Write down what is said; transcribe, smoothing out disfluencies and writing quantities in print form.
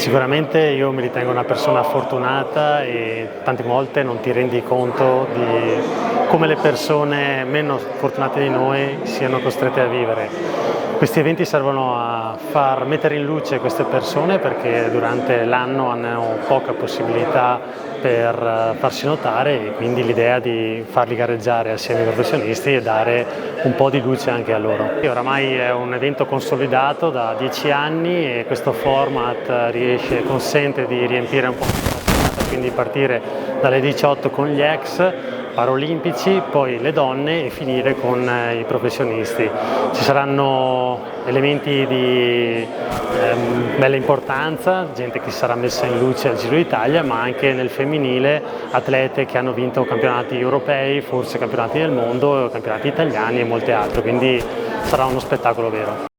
Sicuramente io mi ritengo una persona fortunata e tante volte non ti rendi conto di come le persone meno fortunate di noi siano costrette a vivere. Questi eventi servono a far mettere in luce queste persone perché durante l'anno hanno poca possibilità per farsi notare e quindi l'idea di farli gareggiare assieme ai professionisti e dare un po' di luce anche a loro. E oramai è un evento consolidato da 10 anni e questo format consente di riempire un po' la serata, quindi partire dalle 18 con gli ex paraolimpici, poi le donne e finire con i professionisti. Ci saranno elementi di bella importanza, gente che sarà messa in luce al Giro d'Italia, ma anche nel femminile atlete che hanno vinto campionati europei, forse campionati del mondo, campionati italiani e molte altre, quindi sarà uno spettacolo vero.